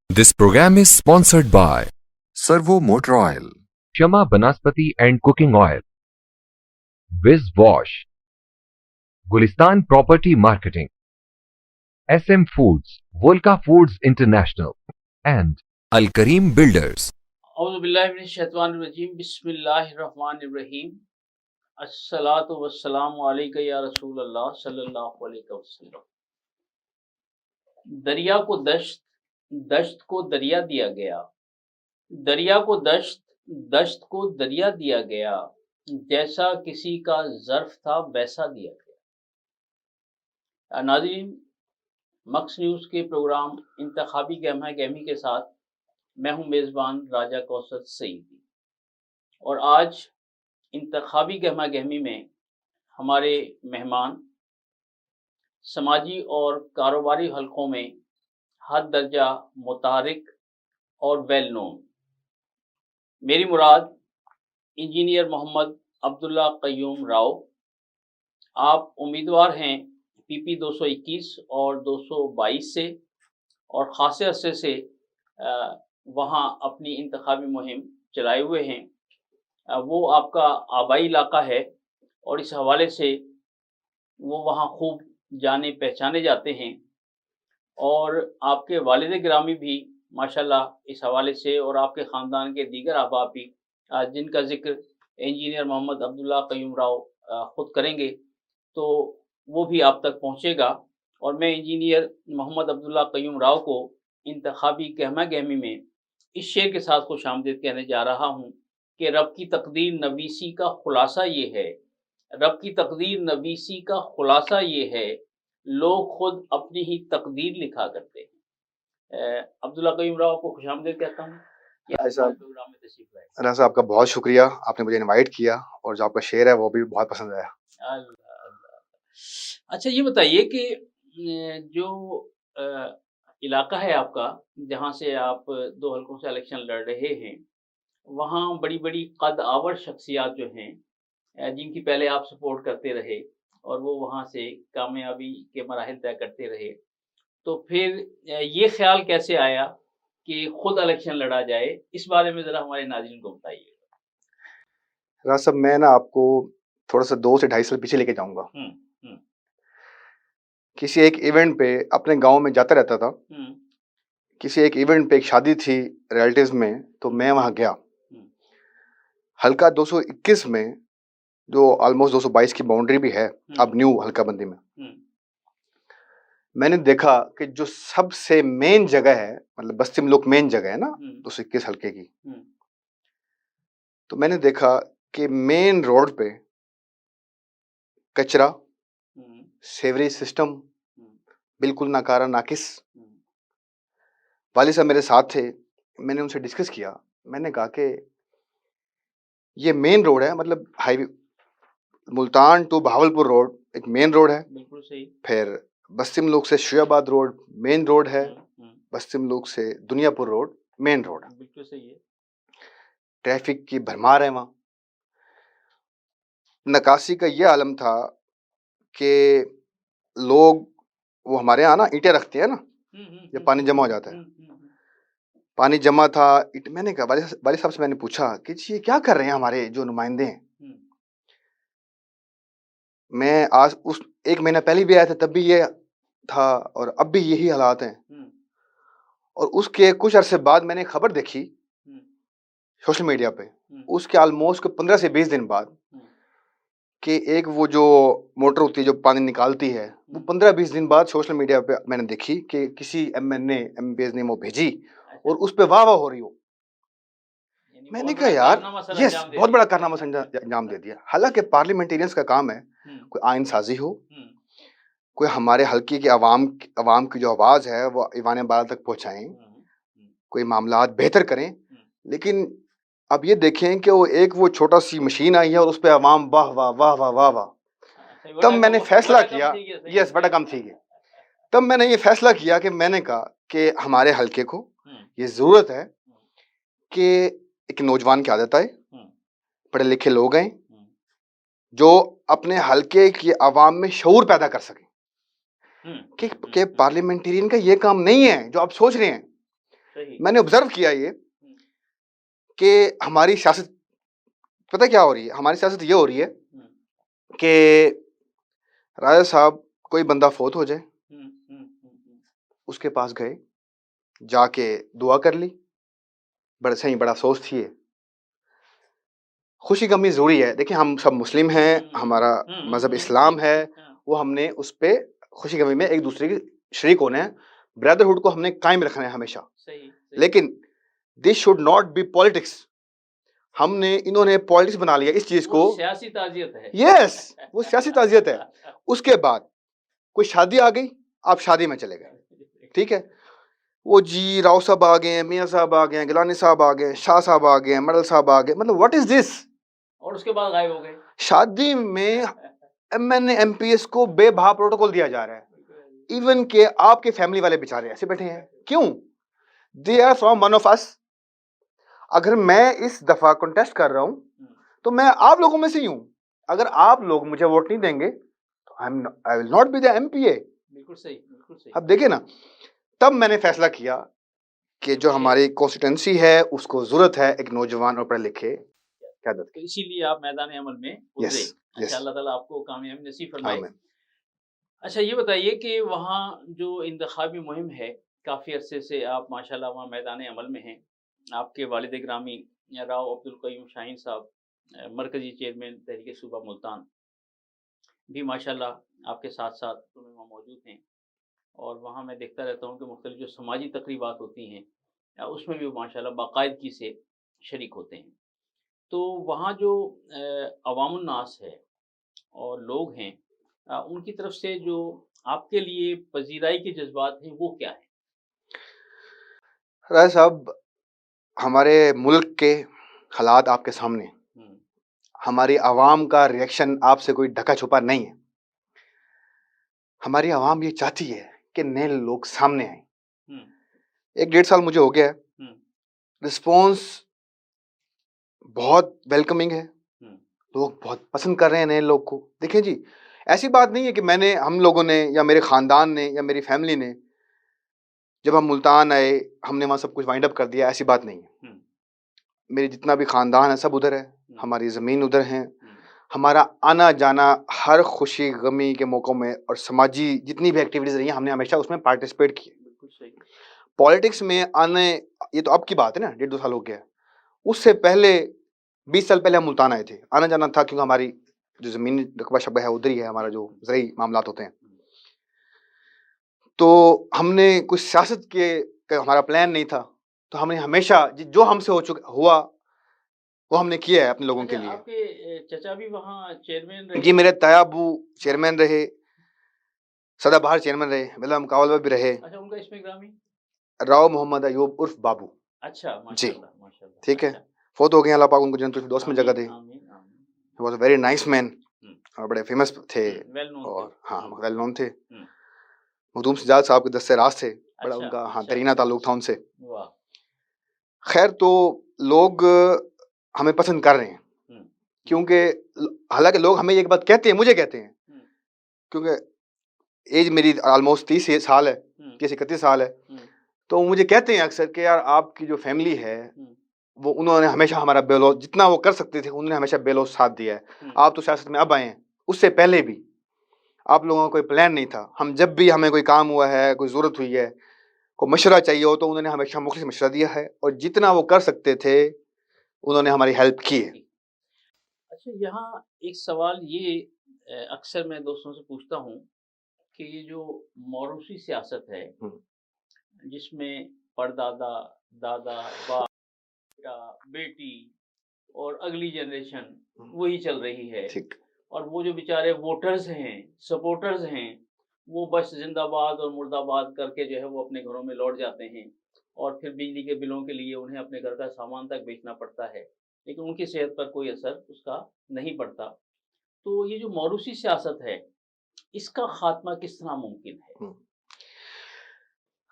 This program is sponsored by Servo Motor Oil, Shama Banaspati and Cooking Oil, Viz Wash, Gulistan Property Marketing, SM Foods, Volca Foods International, and Al Kareem Builders. औज़ुबिल्लाहिमिनश्शैतानिर्रजीम बिस्मिल्लाहिर्रहमानिर्रहीम अस्सलातु वस्सलामु अलैका या रसूल अल्लाह सल्लल्लाहु अलैहि वसल्लम। दरिया को दश्त, दश्त को दरिया दिया गया, दरिया को दश्त, दश्त को दरिया दिया गया, जैसा किसी का ज़र्फ था वैसा दिया गया। नाज़रीन, मक्स न्यूज़ के प्रोग्राम इंतखाबी गहमा गहमी के साथ मैं हूं मेज़बान राजा कौसर सईदी, और आज इंतखाबी गहमा गहमी में हमारे मेहमान समाजी और कारोबारी हलकों में हद दर्जा मुतारिक और वेल नोन, मेरी मुराद इंजीनियर मोहम्मद अब्दुल्ला क़य्यूम राव। आप उम्मीदवार हैं PP 221 और 222 से, और ख़ासे अरसे से वहाँ अपनी इंतखाबी मुहिम चलाए हुए हैं। वो आपका आबाई इलाका है और इस हवाले से वो वहाँ खूब जाने पहचाने जाते हैं, और आपके वालिद गिरामी भी माशाल्लाह इस हवाले से, और आपके ख़ानदान के दीगर अहबाब भी, जिनका ज़िक्र इंजीनियर मोहम्मद अब्दुल्ला क़य्यूम राव ख़ुद करेंगे, तो वो भी आप तक पहुँचेगा। और मैं इंजीनियर मोहम्मद अब्दुल्ला क़य्यूम राव को इंतखाबी गहमा गहमी में इस शेर के साथ खुशामदीद कहने जा रहा हूँ कि रब की तकदीर नवीसी का खुलासा ये है, रब की तकदीर नवीसी का खुलासा ये है, लोग खुद अपनी ही तकदीर लिखा करते हैं। अब्दुल्ला क़य्यूम राव को खुशामदीद कहता हूँ। प्रोग्राम में तशरीफ लाए। राना साहब, आपका बहुत शुक्रिया, आपने मुझे इनवाइट किया, और जो आपका शेर है वो भी बहुत पसंद आया। अच्छा, ये बताइए कि जो इलाका है आपका, जहाँ से आप 2 हलकों से इलेक्शन लड़ रहे हैं, वहाँ बड़ी बड़ी कद आवर शख्सियात जो हैं, जिनकी पहले आप सपोर्ट करते रहे और वो वहाँ से कामयाबी के मराहिल तय करते रहे, तो फिर ये ख्याल कैसे आया कि खुद इलेक्शन लड़ा जाए? इस बारे में ज़रा हमारे नाज़रीन को बताइए। राना साहब, मैं ना आपको थोड़ा सा 2 से 2.5 साल पीछे लेके जाऊंगा। किसी एक इवेंट पे अपने गांव में जाता रहता था। किसी एक इवेंट पे एक शादी थी रिलेटिव्स में, तो मैं वहां गया। हल्का 221 में, जो ऑलमोस्ट 222 की बाउंड्री भी है अब न्यू हल्का बंदी में, मैंने देखा कि जो सबसे मेन जगह है, मतलब बस्ती मलूक मेन जगह है ना 221 हल्के की, तो मैंने देखा कि मेन रोड पे कचरा, सेवरेज सिस्टम बिल्कुल नाकारा नाकिस। वाली साहब मेरे साथ थे, मैंने उनसे डिस्कस किया। मैंने कहा कि ये मेन रोड है, मतलब highway Multan to Bahawalpur road एक मेन रोड है। बिल्कुल सही। फिर बस्ती मलूक से शुयाबाद रोड मेन रोड है। बस्ती मलूक से दुनियापुर रोड मेन रोड है। बिल्कुल सही है। ट्रैफिक की भरमार है वहाँ। नकासी का ये आलम था कि लोग, वो हमारे यहाँ ना ईंटें रखते हैं ना, जब पानी जमा हो जाता है, पानी जमा था। मैंने कहा, वाली साहब से मैंने पूछा कि ये क्या कर रहे हैं हमारे जो नुमाइंदे हैं। मैं आज उस 1 महीना पहले भी आया था, तब भी ये था, और अब भी यही हालात हैं। और उसके कुछ अरसे बाद मैंने खबर देखी सोशल मीडिया पे, उसके ऑलमोस्ट 15 से 20 दिन बाद, कि एक वो जो मोटर होती है जो पानी निकालती है, वो 15-20 दिन बाद सोशल मीडिया पे मैंने देखी कि किसी MPs ने वो भेजी, और उस पे वाह वाह हो रही हो। मैंने कहा यार, यस, बहुत बड़ा कारनामा अंजाम दे दिया। हालांकि पार्लियामेंटेरियंस का काम है कोई आइन साजी हो, कोई हमारे हल्के की अवाम की जो आवाज है वो ईवान बाला तक पहुंचाएं, कोई मामलात बेहतर करें। लेकिन अब ये देखें कि वो छोटा सी मशीन आई है और उस पे अवाम वाह वाह वाह वाह वाह वाह। तब मैंने फैसला किया, यस, बड़ा कम थी। तब मैंने ये फैसला किया कि मैंने कहा कि हमारे हल्के को ये जरूरत है कि एक नौजवान की आदत आए, पढ़े लिखे लोग हैं जो अपने हल्के की आवाम में शऊर पैदा कर सकें। कि पार्लियामेंटेरियन का ये काम नहीं है जो आप सोच रहे हैं। मैंने ऑब्जर्व किया ये कि हमारी सियासत पता क्या हो रही है, हमारी सियासत ये हो रही है कि राजा साहब कोई बंदा फोत हो जाए, उसके पास गए, जाके दुआ कर ली, बड़ा सही बड़ा अफसोस थी है। खुशी गमी जरूरी है, देखिए हम सब मुस्लिम हैं, हमारा मजहब इस्लाम है, वो हमने उस पे खुशी गमी में एक दूसरे के शरीक होने हैं, ब्रदरहुड को हमने कायम रखना है हमेशा। लेकिन this should not be politics. हमने इन्होंने पॉलिटिक्स बना लिया इस चीज को, सियासी ताजियत है। यस, वो सियासी ताजियत है। उसके बाद कोई शादी आ गई, आप शादी में चले गए, ठीक है, वो जी राव साहब आ गए, मियाँ साहब आ गए, गिलानी साहब आ गए, शाह साहब आ गए, मडल साहब आ गए, मतलब व्हाट इज दिस। और उसके बाद गायब हो गए। शादी में एमएनए एमपीएस को बेभा प्रोटोकॉल दिया जा रहा है, इवन के आपके फैमिली वाले बेचारे ऐसे बैठे हैं। क्यों? They are from one of us. अगर मैं इस दफा कॉन्टेस्ट कर रहा हूं तो मैं आप लोगों में से ही हूं। अगर आप लोग मुझे वोट नहीं देंगे तो I will not be the MPa. बिल्कुल सही, बिल्कुल सही। अब देखिए ना, तब मैंने फैसला किया कि जो हमारी कॉन्स्टिट्यूंसी है उसको जरूरत है एक नौजवान और पढ़े लिखे क़यादत की। इसीलिए आप मैदान अमल में उतरे। अच्छा, अल्लाह ताला आपको कामयाबी नसीब फरमाए। अच्छा, ये बताइए कि वहाँ जो इंतखाबी मुहिम है, काफ़ी अरसे से आप माशाल्लाह वहाँ मैदान अमल में हैं। आपके वालिद ग्रामी राव अब्दुल क़य्यूम शाहीन साहब मरकज़ी चेयरमैन तहरीक सूबा मुल्तान भी माशाल्लाह आपके साथ साथ वहाँ मौजूद हैं, और वहाँ मैं देखता रहता हूँ कि मुख्तलिफ जो समाजी तकरीबात होती हैं उसमें भी माशाल्लाह बाकायदगी से शरीक होते हैं। तो वहाँ जो अवामुन नास है और लोग हैं, उनकी तरफ से जो आपके लिए पजीराई के जज्बात हैं वो क्या है? राय साहब, हमारे मुल्क के हालात आपके सामने, हमारी आवाम का रिएक्शन आपसे कोई ढका छुपा नहीं है। हमारी आवाम ये चाहती है कि नए लोग सामने आए। 1-1.5 साल मुझे हो गया है, रिस्पॉन्स बहुत वेलकमिंग है, लोग बहुत पसंद कर रहे हैं नए लोग को। देखिए जी, ऐसी बात नहीं है कि हम लोगों ने या मेरे ख़ानदान ने या मेरी फैमिली ने जब हम मुल्तान आए हमने वहाँ सब कुछ वाइंड अप कर दिया, ऐसी बात नहीं है। मेरे जितना भी ख़ानदान है सब उधर है, हमारी ज़मीन उधर है, हमारा आना जाना हर खुशी गमी के मौक़ों में और समाजी जितनी भी एक्टिविटीज़ रही हैं हमने हमेशा उसमें पार्टिसिपेट किए। पॉलिटिक्स में आने, ये तो अब की बात है ना, 1.5-2 साल हो गया। उससे पहले 20 साल पहले हम मुल्तान आए थे, आना जाना था, क्योंकि हमारी जो ज़मीन रकबा शबा है उधर ही है, हमारा जो ज़रूरी मामलात होते हैं। तो हमने कुछ सियासत के हमारा प्लान नहीं था, तो हमने हमेशा जो हमसे हुआ वो हमने किया है अपने लोगों के लिए। आपके चचा भी वहाँ चेयरमैन रहे? जी, मेरे तायाबू चेयरमैन रहे, सदाबहार चेयरमैन रहे, बिला मुकाबला भी रहे। अच्छा, उनका इसमें ग्रामी राव मोहम्मद अयूब उर्फ बाबू। अच्छा, जी, माशाल्लाह, ठीक है, फोत हो गए, अल्लाह पाक उनको जन्नत दोस्त में जगह दे। He was a very nice man और बड़े फेमस थे और हाँ वेल नोन थे। मखदूम सिजाद साहब के दस्ते राज थे, बड़ा उनका हाँ तरीना ताल्लुक था उनसे। खैर, तो लोग हमें पसंद कर रहे हैं, क्योंकि हालांकि लोग हमें एक बात कहते हैं, मुझे कहते हैं, क्योंकि एज मेरी ऑलमोस्ट 30 साल है, 30-31 साल है, तो मुझे कहते हैं अक्सर कि यार आपकी जो फैमिली है वो उन्होंने हमेशा हमारा बेलौस जितना वो कर सकते थे उन्होंने हमेशा बेलौस साथ दिया है। आप तो सियासत में अब आए हैं, उससे पहले भी आप लोगों का कोई प्लान नहीं था। हम जब भी हमें कोई काम हुआ है, कोई ज़रूरत हुई है, कोई मशवरा चाहिए हो, तो उन्होंने हमेशा मुख्तलिफ मशवरा दिया है और जितना वो कर सकते थे उन्होंने हमारी हेल्प की है। अच्छा, यहाँ एक सवाल ये अक्सर मैं दोस्तों से पूछता हूँ कि ये जो मौरूसी सियासत है जिसमें परदादा, दादा, बाप, बेटी और अगली जनरेशन वही चल रही है, और वो जो बेचारे वोटर्स हैं, सपोर्टर्स हैं, वो बस जिंदाबाद और मुर्दाबाद करके जो है वो अपने घरों में लौट जाते हैं, और फिर बिजली के बिलों के लिए उन्हें अपने घर का सामान तक बेचना पड़ता है, लेकिन उनकी सेहत पर कोई असर उसका नहीं पड़ता। तो ये जो मौरूसी सियासत है, इसका खात्मा किस तरह मुमकिन है?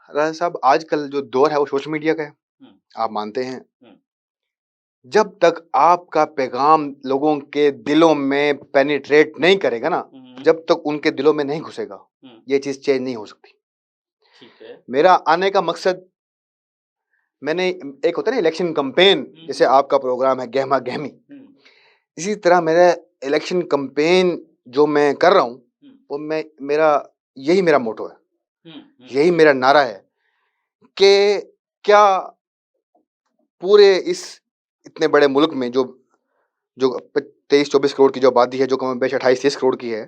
राजा साहब, आजकल जो दौर है वो सोशल मीडिया का है, आप मानते हैं। जब तक आपका पैगाम लोगों के दिलों में पेनिट्रेट नहीं करेगा ना, जब तक उनके दिलों में नहीं घुसेगा ये चीज चेंज नहीं हो सकती। ठीक है। मेरा आने का मकसद, मैंने एक होता है ना इलेक्शन कैंपेन, जैसे आपका प्रोग्राम है गहमा गहमी, इसी तरह मेरा इलेक्शन कैंपेन जो मैं कर रहा हूँ वो यही मेरा मोटो है, यही मेरा नारा है कि क्या पूरे इस इतने बड़े मुल्क में जो 23-24 करोड़ की जो आबादी है, जो कम बेश 28-30 करोड़ की है,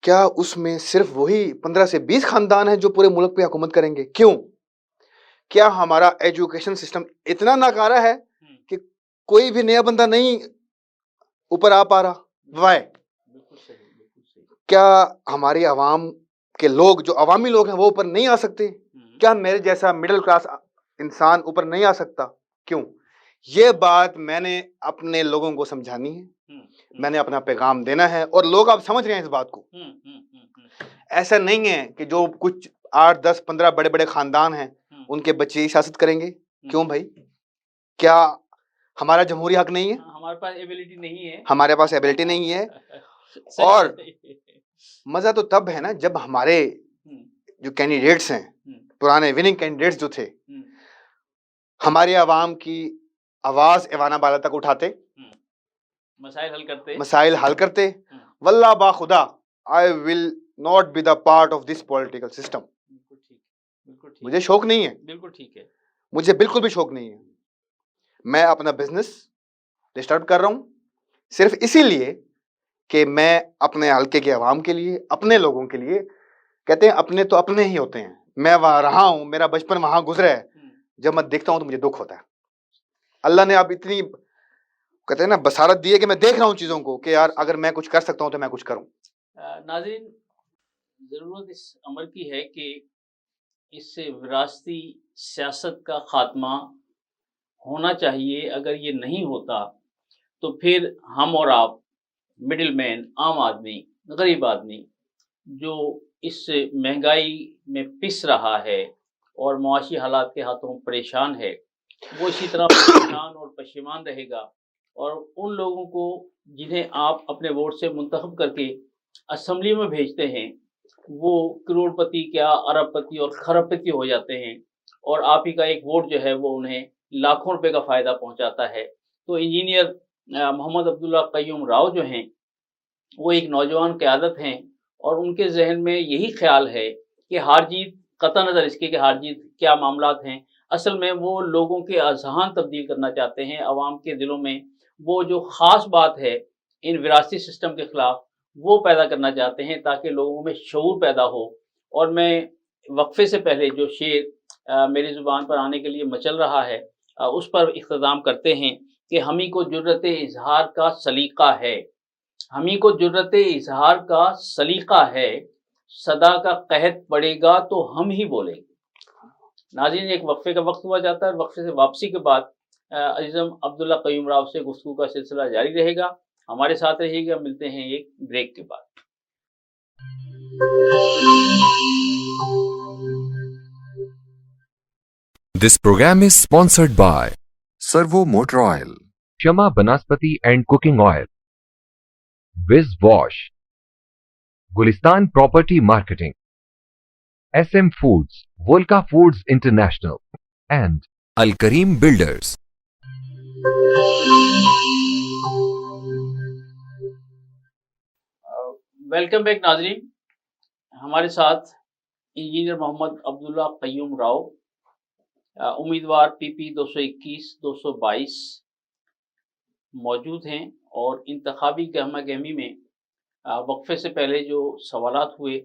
क्या उसमें सिर्फ वही 15 से 20 खानदान है जो पूरे मुल्क पे हुकूमत करेंगे? क्यों? क्या हमारा एजुकेशन सिस्टम इतना नाकारा है कि कोई भी नया बंदा नहीं ऊपर आ पा रहा? वाई? क्या हमारी आवाम के लोग, जो अवामी लोग हैं, वो ऊपर नहीं आ सकते? क्या मेरे जैसा मिडिल क्लास इंसान ऊपर नहीं आ सकता? क्यों? ये बात मैंने अपने लोगों को समझानी है, मैंने अपना पैगाम देना है, और लोग आप समझ रहे हैं इस बात को। ऐसा नहीं है कि जो कुछ 8, 10, 15 बड़े बड़े खानदान हैं उनके बच्चे ही सियासत करेंगे। क्यों भाई? क्या हमारा जमहूरी हक नहीं है? हमारे पास एबिलिटी नहीं है। हमारे पास एबिलिटी नहीं है। और मजा तो तब है ना जब हमारे जो कैंडिडेट्स हैं, पुराने विनिंग कैंडिडेट्स जो थे, हमारी आवाम की आवाज एवाना बाला तक उठाते, मसाइल हल करते। वल्लाह बा खुदा, I will not be the part of this political system. मुझे शौक नहीं है। बिल्कुल ठीक है। मुझे बिल्कुल भी शौक नहीं है। मैं अपना बिजनेस डिस्टर्ब कर रहा हूं सिर्फ इसीलिए कि मैं अपने हल्के के अवाम के लिए, अपने लोगों के लिए, कहते हैं अपने तो अपने ही होते हैं। मैं वहां रहा हूं, मेरा बचपन वहां गुजरा है। जब मैं देखता हूं तो मुझे दुख होता है। अल्लाह ने अब इतनी, कहते हैं ना, बसारत दी है कि मैं देख रहा हूं चीजों को कि यार अगर मैं कुछ कर सकता हूं तो मैं कुछ करूं। नाज़रीन, जरूरत इस अमर की है कि इससे विरासती सियासत का खात्मा होना चाहिए। अगर ये नहीं होता तो फिर हम और आप, मिडिल मैन, आम आदमी, गरीब आदमी, जो इस महंगाई में पिस रहा है और मुआशी हालात के हाथों परेशान है, वो इसी तरह परेशान और पशेमान रहेगा। और उन लोगों को जिन्हें आप अपने वोट से मुंतखब करके असम्बली में भेजते हैं, वो करोड़पति क्या अरबपति और खरबपति हो जाते हैं, और आप ही का एक वोट जो है वो उन्हें लाखों रुपए का फ़ायदा पहुंचाता है। तो इंजीनियर मोहम्मद अब्दुल्ला क़य्यूम राव जो हैं, वो एक नौजवान क़यादत हैं, और उनके जहन में यही ख्याल है कि हार जीत, कतई नज़र इसके कि हार जीत क्या मामलात हैं, असल में वो लोगों के अज़हान तब्दील करना चाहते हैं। अवाम के दिलों में वो जो ख़ास बात है इन विरासती सिस्टम के ख़िलाफ़, वो पैदा करना चाहते हैं ताकि लोगों में शऊर पैदा हो। और मैं वक्फे से पहले जो शेर मेरी ज़ुबान पर आने के लिए मचल रहा है, उस पर इख्तिताम करते हैं कि हमी को जुर्रत इज़हार का सलीक़ा है, हमी को जुर्रत इज़हार का सलीक़ा है, सदा का कहत पड़ेगा तो हम ही बोलेंगे। नाज़रीन, एक वक्फे का वक्त हुआ जाता है, और वक्फे से वापसी के बाद अज़ीज़म अब्दुल्ला क़य्यूम राव से गुफ्तगू का सिलसिला जारी रहेगा। हमारे साथ रहिएगा। मिलते हैं एक ब्रेक के बाद। This program is sponsored by Servo Motor Oil, Shama Banaspati and Cooking Oil, Viz Wash, Gulistan Property Marketing, SM Foods, Volca Foods International, and Al Kareem Builders. Welcome back नाज़रीन। हमारे साथ इंजीनियर मोहम्मद अब्दुल्ला क़य्यूम राव, उम्मीदवार PP 221-222 मौजूद हैं, और इंतखाबी गहमा गहमी में वक्फे से पहले जो सवालात हुए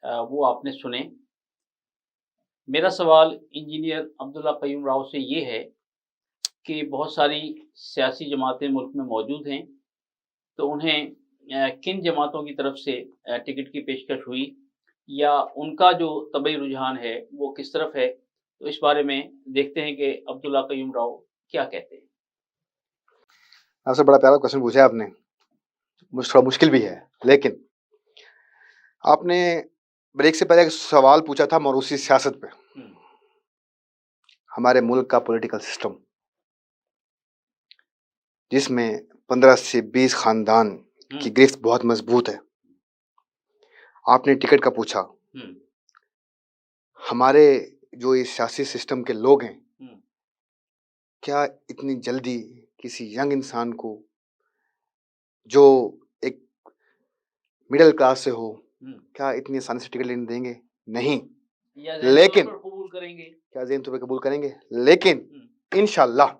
वो आपने सुने। मेरा सवाल इंजीनियर अब्दुल्ला क़य्यूम राव से ये है कि बहुत सारी सियासी जमातें मुल्क में मौजूद हैं, तो उन्हें किन जमातों की तरफ से टिकट की पेशकश हुई, या उनका जो तबई रुझान है वो किस तरफ है? तो इस बारे में देखते हैं कि अब्दुल्ला क़य्यूम राव क्या कहते हैं। आपसे बड़ा प्यारा क्वेश्चन पूछा आपने, थोड़ा मुश्किल भी है, लेकिन आपने ब्रेक से पहले एक सवाल पूछा था मौरूसी सियासत पे, हमारे मुल्क का पॉलिटिकल सिस्टम, जिसमें 15 से 20 खानदान कि गिरफ्त बहुत मजबूत है। आपने टिकट का पूछा। हमारे जो इस सियासी सिस्टम के लोग हैं, क्या इतनी जल्दी किसी यंग इंसान को जो एक मिडिल क्लास से हो, क्या इतनी आसानी से टिकट लेने देंगे? नहीं। लेकिन कबूल करेंगे, क्या ज़हन तौर पे कबूल करेंगे? लेकिन इंशाल्लाह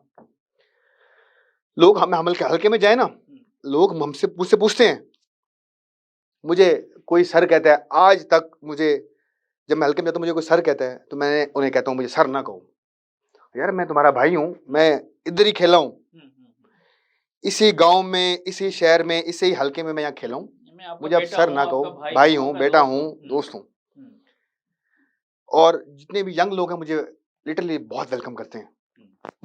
लोग हमें हल्के में जाए ना, लोग हमसे पूछते हैं। मुझे कोई सर कहता है, आज तक मुझे जब मैं हल्के में जाता हूँ, मुझे कोई सर कहता है तो मैं उन्हें कहता हूँ मुझे सर ना कहो यार, मैं तुम्हारा भाई हूँ, मैं इधर ही खेला हूँ, इसी गांव में, इसी शहर में, इसी हल्के में मैं यहाँ खेला हूँ, मुझे आप सर ना कहो। भाई हूँ, बेटा हूँ, दोस्त हूँ। और जितने भी यंग लोग हैं मुझे लिटरली बहुत वेलकम करते हैं।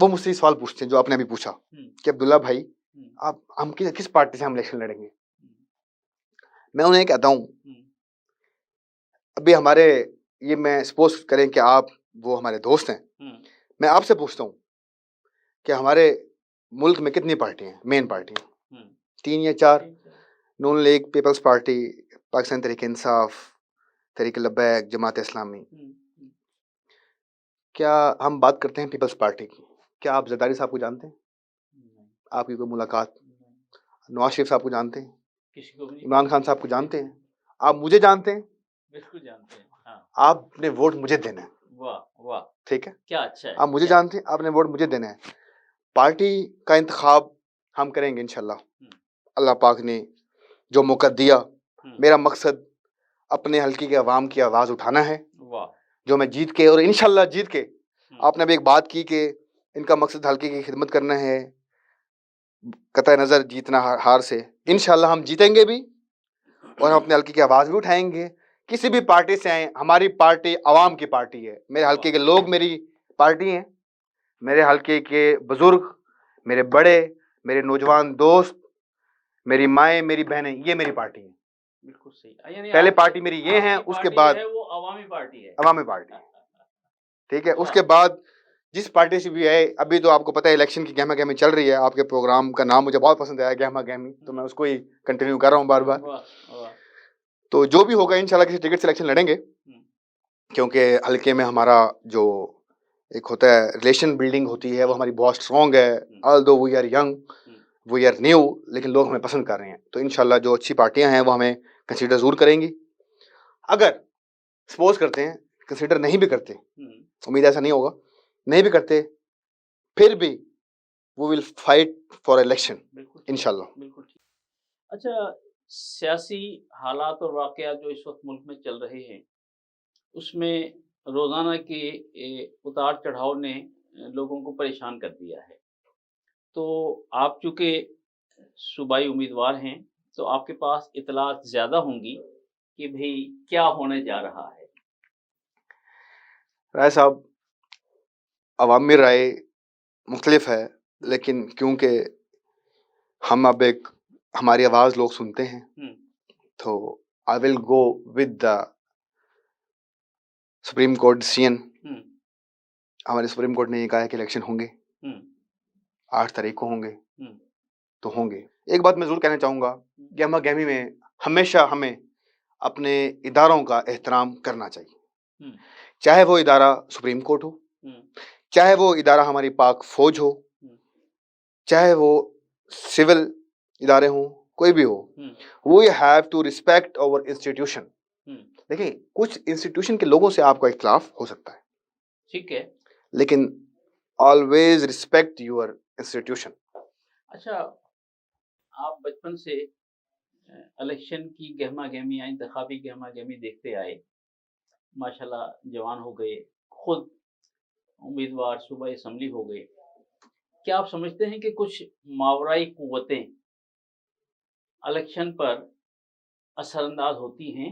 वो मुझसे सवाल पूछते हैं जो आपने अभी पूछा कि अब्दुल्ला भाई आप हम किस पार्टी से हम इलेक्शन लड़ेंगे। मैं उन्हें कहता हूँ अभी हमारे ये मैं सपोज करें कि आप वो हमारे दोस्त हैं, मैं आपसे पूछता हूँ कि हमारे मुल्क में कितनी पार्टियां हैं, मेन पार्टियां 3 या 4? नून league, peoples party, Pakistan Tehreek Insaf, तहरीक लब्बैक, जमात इस्लामी। क्या हम बात करते हैं पीपल्स पार्टी की, क्या आप जरदारी साहब को जानते हैं? आपकी कोई मुलाकात? नवाज शरीफ साहब को जानते हैं? इमरान खान साहब को जानते हैं? आप मुझे जानते हैं? बिल्कुल जानते हैं। हाँ। आपने वोट मुझे देना है। वाह वाह, ठीक है, क्या अच्छा है। आप मुझे जानते हैं, आपने वोट मुझे देना है। पार्टी का इंतखाब हम करेंगे इंशाल्लाह। अल्लाह पाक ने जो मौका दिया, मेरा मकसद अपने हल्के के अवाम की आवाज़ उठाना है। जो मैं जीत के, और इंशाल्लाह जीत के, आपने अभी एक बात की कि इनका मकसद हल्के की खिदमत करना है, कतई नज़र जीतना हार से। इंशाल्लाह हम जीतेंगे भी और हम अपने हल्के की आवाज़ भी उठाएंगे। किसी भी पार्टी से आए, हमारी पार्टी अवाम की पार्टी है। मेरे हल्के के लोग मेरी पार्टी हैं, मेरे हल्के के बुजुर्ग, मेरे बड़े, मेरे नौजवान दोस्त, मेरी माएँ, मेरी बहनें, ये मेरी पार्टी है। बिल्कुल सही। पहले पार्टी मेरी ये है, उसके बाद वो अवामी पार्टी है। अवामी पार्टी, ठीक है। उसके बाद जिस पार्टी से भी है, अभी तो आपको पता है इलेक्शन की गहमा गहमी चल रही है। आपके प्रोग्राम का नाम मुझे बहुत पसंद आया, गहमा गहमी, तो मैं उसको ही कंटिन्यू कर रहा हूँ बार बार। तो जो भी होगा इंशाल्लाह किसी टिकट से इलेक्शन लड़ेंगे, क्योंकि हल्के में हमारा जो एक होता है रिलेशन बिल्डिंग होती है, वो हमारी बहुत स्ट्रॉन्ग है। Although we are young, we are new, लेकिन लोग हमें पसंद कर रहे हैं। तो इंशाल्लाह जो अच्छी पार्टियां हैं वो हमें कंसीडर जरूर करेंगी। अगर सपोज करते हैं कंसीडर नहीं भी करते, उम्मीद ऐसा नहीं होगा, नहीं भी करते, फिर भी वो विल फाइट फॉर इलेक्शन इंशाल्लाह। बिल्कुल ठीक। अच्छा, सियासी हालात और वाकयात जो इस वक्त मुल्क में चल रहे हैं, उसमें रोज़ाना के उतार चढ़ाव ने लोगों को परेशान कर दिया है। तो आप चूँकि सूबाई उम्मीदवार हैं, तो आपके पास इतलात ज़्यादा होंगी कि भाई क्या होने जा रहा है। राय साहब, अवामी राय मुख्तलिफ है, लेकिन क्योंकि हम अब एक हमारी आवाज़ लोग सुनते हैं, तो I will go with the supreme court decision. हमारे सुप्रीम कोर्ट ने ये कहा है कि इलेक्शन होंगे, 8 तारीख को होंगे, तो होंगे। एक बात मैं जरूर कहना चाहूँगा, गहमा गहमी में हमेशा हमें अपने इदारों का एहतराम करना चाहिए। चाहे वो इदारा सुप्रीम कोर्ट हो, चाहे वो इदारा हमारी पाक फौज हो, चाहे वो सिविल इदारे हों, कोई भी हो, we have to respect our institution. देखिए, कुछ इंस्टीट्यूशन के लोगों से आपका इख्तिलाफ हो सकता है, ठीक है, लेकिन ऑलवेज रिस्पेक्ट योर इंस्टीट्यूशन। अच्छा, आप बचपन से इलेक्शन की गहमा गहमी या इंतखाबी गहमा गहमी देखते आए, माशाल्लाह जवान हो गए, खुद उम्मीदवार सूबाई असम्बली हो गए। क्या आप समझते हैं कि कुछ मावराई कुव्वतें इलेक्शन पर असरअंदाज होती हैं?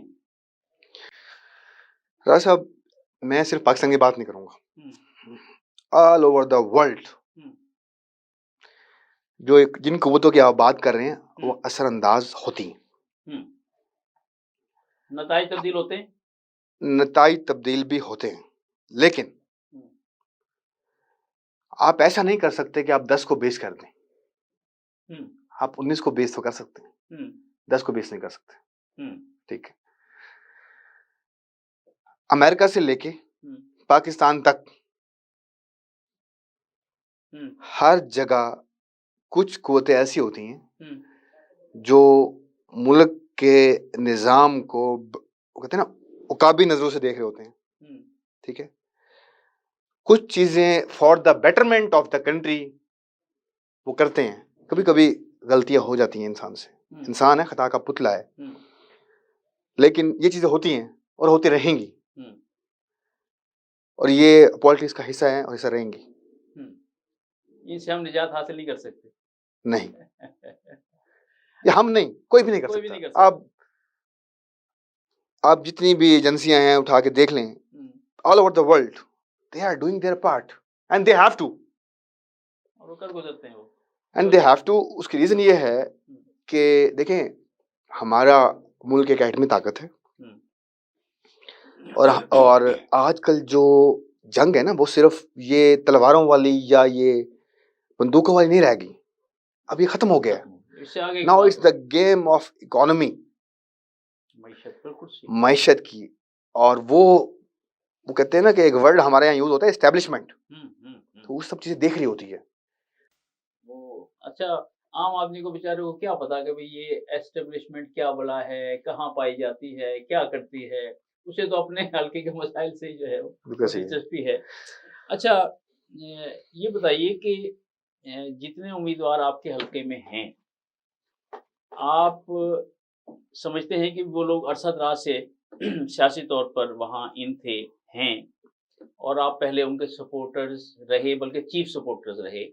राज साहब, मैं सिर्फ पाकिस्तान की बात नहीं करूंगा, ऑल ओवर द वर्ल्ड जो जिन कुव्वतों की आप बात कर रहे हैं वो असरअंदाज होती हैं। नताइज तब्दील होते हैं, नताइज तब्दील भी होते हैं, लेकिन आप ऐसा नहीं कर सकते कि आप 10 को 20 कर दें। आप 19 को 20 तो कर सकते हैं। 10 को 20 नहीं कर सकते। हम्म, ठीक है, अमेरिका से लेके हम्म, पाकिस्तान तक हम्म, हर जगह कुछ कुव्वतें ऐसी होती हैं हम्म, जो मुल्क के निज़ाम को वो कहते हैं ना, उकाबी नजरों से देख रहे होते हैं। हम्म, ठीक है, कुछ चीजें for the betterment of the country वो करते हैं। कभी कभी गलतियां हो जाती हैं इंसान से, इंसान है, खता का पुतला है, हम्म, लेकिन ये चीजें होती हैं और होती रहेंगी, हम्म, और ये पॉलिटिक्स का हिस्सा है और हिस्सा रहेंगी। इनसे हम निजात हासिल नहीं कर सकते। नहीं, ये हम नहीं, कोई भी नहीं कर कोई भी नहीं कर सकता। सकता। आप जितनी भी एजेंसियां हैं उठा के देख लें, all over the world they are doing their part and they have to, और वो कर गुजरते हैं वो। And they have to. उसकी रीजन ये है कि देखें, हमारा मुल्क एक एटमी ताकत है, और आजकल जो जंग है ना, वो सिर्फ ये तलवारों वाली या ये बंदूकों वाली नहीं रह गई, अब ये खत्म हो गया है। इससे आगे now it's the game of economy, मईशत, बिल्कुल सही। मईशत की। और वो कहते हैं ना कि एक वर्ड हमारे यहाँ यूज होता है, एस्टेब्लिशमेंट, तो वो सब चीजें देख रही होती है। वो अच्छा, आम आदमी को बेचारे को क्या पता कि भाई ये एस्टेब्लिशमेंट क्या बला है, कहाँ पाई जाती है, क्या करती है। उसे तो अपने हल्के के मसाइल से ही जो है वो दिलचस्पी है। अच्छा, ये बताइए कि जितने उम्मीदवार आपके हल्के में हैं, आप समझते हैं कि वो लोग अरसद-दराज से सियासी तौर पर वहाँ इन थे, हैं, और आप पहले उनके सपोर्टर्स रहे, बल्कि चीफ सपोर्टर्स रहे,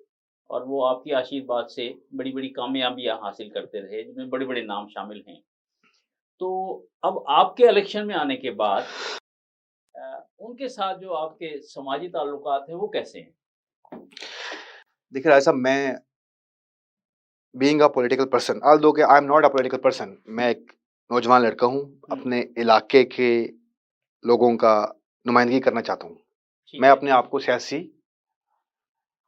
और वो आपकी आशीर्वाद से बड़ी-बड़ी कामयाबियाँ हासिल करते रहे, जिनमें बड़े-बड़े नाम शामिल हैं। तो अब आपके इलेक्शन में आने के बाद उनके साथ जो आपके समाजी ताल्लुकात हैं, वो कैसे हैं? देखिए राय साहब, मैं being a political person, although कि I am not a political person, मैं एक नौजवान लड़का हूँ, अपने इलाके के लोगों का नुमाइंदगी करना चाहता हूँ। मैं अपने आप को सियासी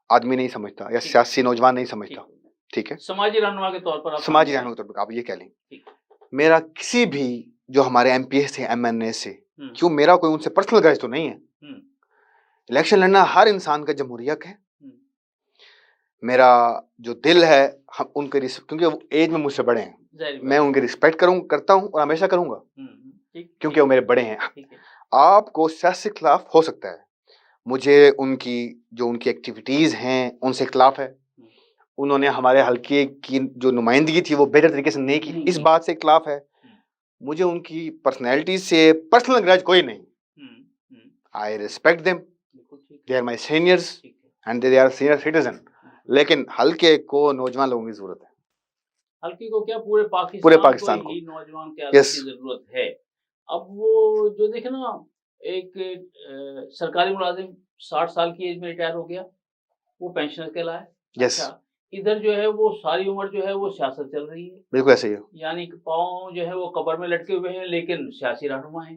आदमी नहीं समझता या सियासी नौजवान नहीं समझता। ठीक है, समाजी रहनुमा के तौर पर, समाजी रहनुमा के तौर पर आप ये कह लें। मेरा किसी भी जो हमारे एमपीए थे, एमएनए से, क्यों मेरा कोई उनसे पर्सनल ग्रज तो नहीं है। इलेक्शन लड़ना हर इंसान का जमहूरी हक है। मेरा जो दिल है, हम उनके क्योंकि वो एज में मुझसे बड़े हैं, मैं उनकी रिस्पेक्ट करता हूँ और हमेशा करूंगा, क्योंकि वो मेरे बड़े हैं। आपको सियासी खिलाफ हो सकता है, मुझे उनकी एक्टिविटीज हैं उनसे खिलाफ है। उन्होंने हमारे हल्के की जो नुमाइंदगी थी वो बेहतर तरीके से नहीं की, इस बात से खिलाफ है। मुझे उनकी पर्सनैलिटी से पर्सनल ग्रज कोई नहीं। I respect them, they are my seniors and they are senior citizen. लेकिन हल्के को नौजवान लोगों की जरूरत है। हल्के को क्या, पूरे पाकिस्तान को ही नौजवान की जरूरत है। अब वो जो देखे ना, एक सरकारी मुलाजिम 60 साल की एज में रिटायर हो गया, वो पेंशनर कहलाए। अच्छा, इधर जो है वो सारी उम्र जो है वो सियासत चल रही है, बिल्कुल ऐसे ही है। यानी पाँव जो है वो कब्र में लटके हुए हैं, लेकिन सियासी रहनुमा है,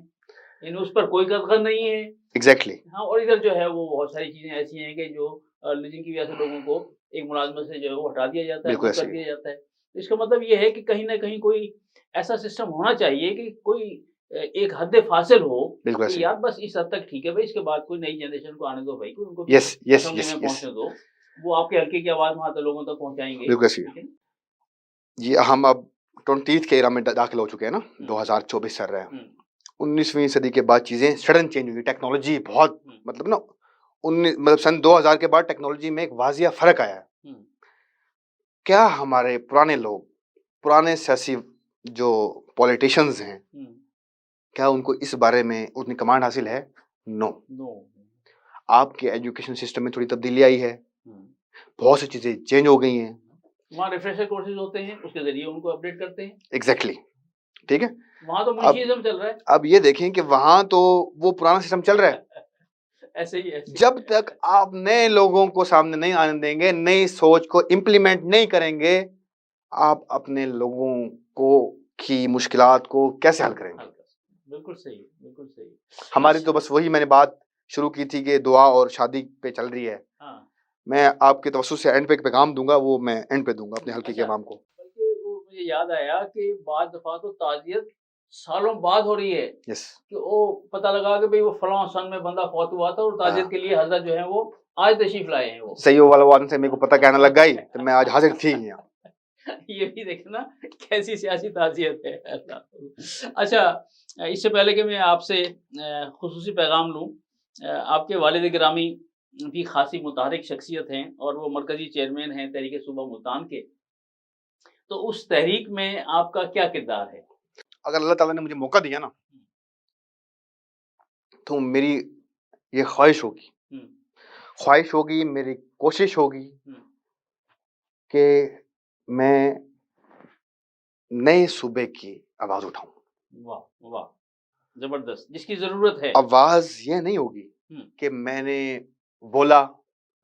यानी उस पर कोई कदर नहीं है। एग्जैक्टली। हाँ, और इधर जो है वो बहुत सारी चीजें ऐसी हैं कि जो जिनकी वजह से लोगों को एक मुलाजमत से जो है वो हटा दिया जाता है, कर दिया जाता है। इसका मतलब ये है कि कहीं ना कहीं कोई ऐसा सिस्टम होना चाहिए कि कोई एक हद फासिल हो कि यार बस इस हद तक ठीक है भाई, इसके बाद कोई नई जनरेशन को आने दो भाई, कोई उनको पहुंचने दो, वो आपके हल्के की आवाज वहां तक लोगों तक पहुंचाएंगे। जी, हम अब 20th के एरा में दाखिल हो चुके हैं ना, 2024 चल रहा है। 19वीं सदी के बाद चीजें सडन चेंज हुई, टेक्नोलॉजी बहुत मतलब सन 2000 के बाद टेक्नोलॉजी में एक वाजिया फर्क आया है। क्या हमारे पुराने लोग, पुराने सियासी जो पॉलिटिशियंस हैं, क्या उनको इस बारे में उतनी कमांड हासिल है? नो। आपके एजुकेशन सिस्टम में थोड़ी तब्दीली आई है, बहुत सी चीजें चेंज हो गई हैं। वहाँ रिफ्रेशर कोर्सेज होते हैं, उसके जरिए उनको अपडेट करते हैं। एग्जैक्टली, ठीक है। वहाँ तो मुंशीज़म चल रहा है। अब ये देखें कि वहां तो वो पुराना सिस्टम चल रहा है। ऐसे ही जब तक आप नए लोगों को सामने नहीं आने देंगे, नई सोच को इम्प्लीमेंट नहीं करेंगे, आप अपने लोगों को की मुश्किलात को कैसे हल करेंगे? बिल्कुल सही, बिल्कुल सही। हमारी तो बस वही मैंने बात शुरू की थी कि दुआ और शादी पे चल रही है। मैं आपके तवज्जुह से एंड पे पैगाम दूंगा, वो मैं एंड पे दूंगा अपने हल्के के इमाम को। बल्कि वो मुझे याद आया कि बाद दफा तो ताजियत सालों बाद हो रही है यस कि वो पता लगा कि भाई वो फलां सन में बंदा फौत हुआ था और ताजियत के लिए हजरत जो है वो आज तशरीफ लाए हैं। वो सही वाला वादन से मेरे को पता कहने लग गई तो मैं आज हाजिर थी यहाँ। ये भी देखना कैसी सियासी ताजियत है। अच्छा, इससे पहले कि मैं आपसे खुसूसी पैगाम लूँ, आपके वालिद गिरामी भी खासी मुतहरिक शख्सियत हैं और वो मरकज़ी चेयरमैन हैं तहरीक सूबा मुल्तान के, तो उस तहरीक में आपका क्या किरदार है? अगर अल्लाह ताला ने मुझे मौका दिया ना तो मेरी ये ख्वाहिश होगी, मेरी कोशिश होगी कि मैं नए सूबे की आवाज उठाऊं। वाह वाह, जबरदस्त, जिसकी जरूरत है। आवाज ये नहीं होगी कि मैंने बोला,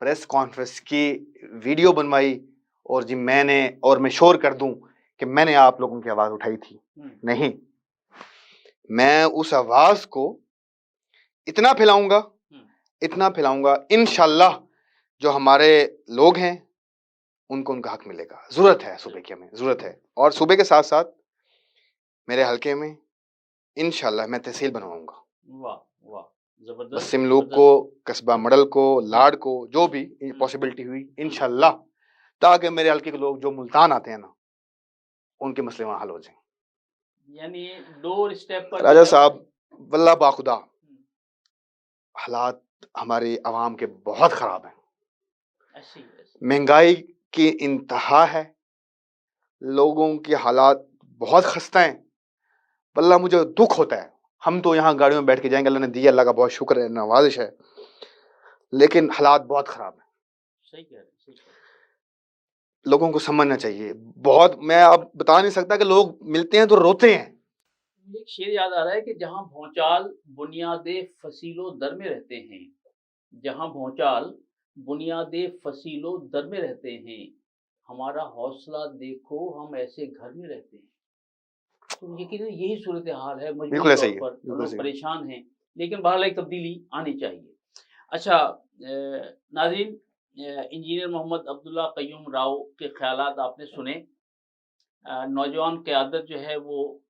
प्रेस कॉन्फ्रेंस की, वीडियो बनवाई और जी मैं शोर कर दूं कि मैंने आप लोगों की आवाज उठाई थी। नहीं, मैं उस आवाज को इतना फैलाऊंगा इंशाल्लाह जो हमारे लोग हैं उनको उनका हक मिलेगा। जरूरत है सूबे की, हमें जरूरत है। और सूबे के साथ साथ मेरे हलके में इंशाल्लाह मैं तहसील बनवाऊंगा। वाह वाह, जबरदस्त। वसीम लूब को, कस्बा मडल को, लाड को, जो भी पॉसिबिलिटी हुई इंशाल्लाह, ताकि मेरे हलके के लोग जो मुल्तान आते हैं ना उनके मसले वहां हल हो जाए। यानी डोर स्टेप पर राजा साहब, वल्लाह बाखुदा हालात हमारे अवाम के बहुत खराब हैं। महंगाई की इंतहा है, लोगों के हालात बहुत खस्ता हैं। वल्लाह मुझे दुख होता है। हम तो यहाँ गाड़ियों में बैठ के जाएंगे, अल्लाह ने दिया, अल्लाह का बहुत शुक्र है, नवाजिश है, लेकिन हालात बहुत खराब है। सही कह रहे हैं। लोगों को समझना चाहिए। बहुत, मैं अब बता नहीं सकता कि लोग मिलते हैं तो रोते हैं। मुझे एक शेर याद आ रहा है कि जहाँ भौचाल बुनियादे फसीलो दर में रहते हैं, जहाँ भौचाल बुनियादे फसीलो दर में रहते हैं, हमारा हौसला देखो हम ऐसे घर में रहते हैं। तो यही सूरत हाल है, मजबूरी तौर पर लोग परेशान हैं, लेकिन बहरहाल एक तब्दीली आनी चाहिए। अच्छा नाज़रीन, इंजीनियर मोहम्मद अब्दुल्ला क़य्यूम राव के ख़यालात आपने सुने। नौजवान क़यादत जो है वो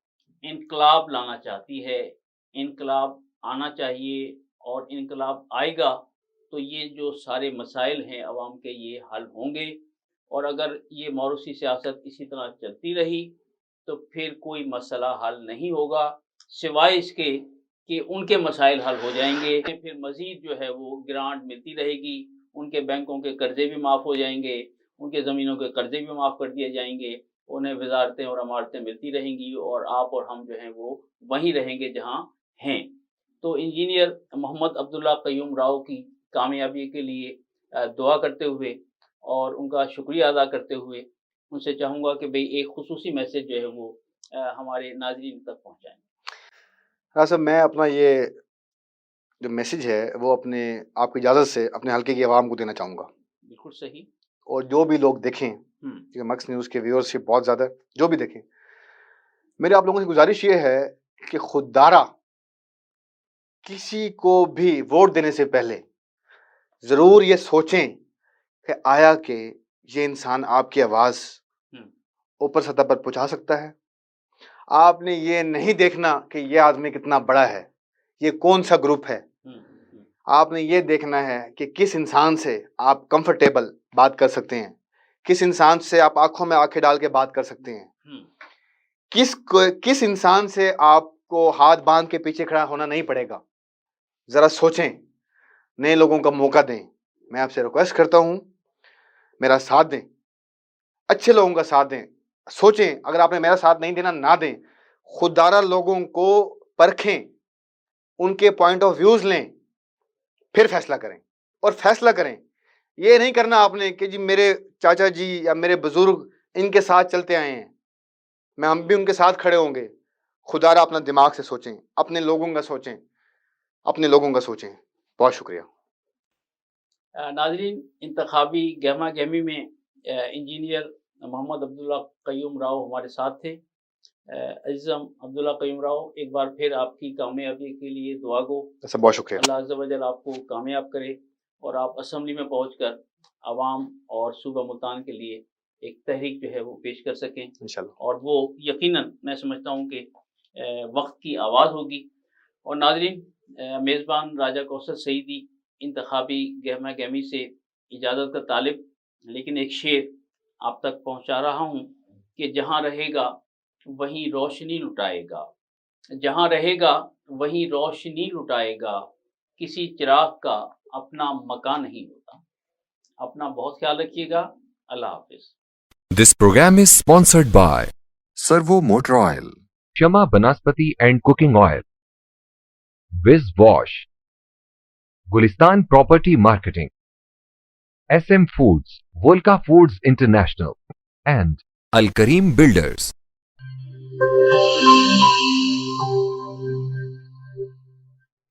इनकलाब लाना चाहती है, इनकलाब आना चाहिए और इनकलाब आएगा तो ये जो सारे मसाइल हैं अवाम के, ये हल होंगे। और अगर ये मौरूसी सियासत इसी तरह चलती रही तो फिर कोई मसला हल नहीं होगा, सिवाय इसके कि उनके मसाइल हल हो जाएंगे। फिर मज़ीद जो है वो ग्रांट मिलती रहेगी, उनके बैंकों के कर्जे भी माफ़ हो जाएंगे, उनके ज़मीनों के कर्जे भी माफ़ कर दिए जाएंगे, उन्हें वजारतें और अमारतें मिलती रहेंगी और आप और हम जो हैं वो वहीं रहेंगे जहाँ हैं। तो इंजीनियर मोहम्मद अब्दुल्ला क़य्यूम राव की कामयाबी के लिए दुआ करते हुए और उनका शुक्रिया अदा करते हुए उनसे चाहूँगा कि भाई एक खुसूसी मैसेज जो है वो हमारे नाज़रीन तक पहुँचाएँ। हाँ सर, मैं अपना ये जो मैसेज है वो अपने, आपकी इजाज़त से, अपने हल्के की आवाम को देना चाहूँगा। बिल्कुल सही। और जो भी लोग देखें, क्योंकि मक्स न्यूज़ के व्यूअरशिप बहुत ज़्यादा है, जो भी देखें, मेरी आप लोगों से गुजारिश ये है कि खुदारा किसी को भी वोट देने से पहले ज़रूर ये सोचें कि आया कि ये इंसान आपकी आवाज़ ऊपर सतह पर पहुँचा सकता है। आपने ये नहीं देखना कि ये आदमी कितना बड़ा है, ये कौन सा ग्रुप है। आपने ये देखना है कि किस इंसान से आप कंफर्टेबल बात कर सकते हैं, किस इंसान से आप आंखों में आंखें डाल के बात कर सकते हैं, किस इंसान से आपको हाथ बांध के पीछे खड़ा होना नहीं पड़ेगा। जरा सोचें, नए लोगों का मौका दें। मैं आपसे रिक्वेस्ट करता हूं, मेरा साथ दें, अच्छे लोगों का साथ दें। सोचें, अगर आपने मेरा साथ नहीं देना, ना दें। खुदारा लोगों को परखें, उनके पॉइंट ऑफ व्यूज लें, फिर फैसला करें। और फैसला करें, ये नहीं करना आपने कि जी मेरे चाचा जी या मेरे बुजुर्ग इनके साथ चलते आए हैं, हम भी उनके साथ खड़े होंगे। खुदारा अपना दिमाग से सोचें, अपने लोगों का सोचें, अपने लोगों का सोचें। बहुत शुक्रिया। नाज़रीन, इंतखाबी गहमा गहमी में इंजीनियर मोहम्मद अब्दुल्ला क़य्यूम राव हमारे साथ थे। अज़ीज़म अब्दुल्ला क़य्यूम राव, एक बार फिर आपकी कामयाबी के लिए दुआ गो। बहुत शुक्रिया। अल्लाह अज़्ज़ व जल आपको कामयाब करे और आप असम्बली में पहुंचकर आवाम और सूबा मुल्तान के लिए एक तहरीक जो है वो पेश कर सकें इंशाल्लाह। और वो यकीनन मैं समझता हूँ कि वक्त की आवाज़ होगी। और नाज़रीन, मेज़बान राजा कौसर सईदी इंतखाबी गहमा गहमी से इजाज़त का तालिब, लेकिन एक शेर आप तक पहुँचा रहा हूँ कि जहाँ रहेगा वहीं रोशनी लुटाएगा, जहाँ रहेगा वहीं रोशनी लुटाएगा, किसी चिराग का अपना मकान नहीं होता। अपना बहुत ख्याल रखिएगा। अल्लाह हाफिज़। This program is sponsored by Servo Motor Oil, Shama Banaspati and Cooking Oil, Viz Wash, Gulistan Property Marketing, SM Foods, Volca Foods International, and Al Kareem Builders.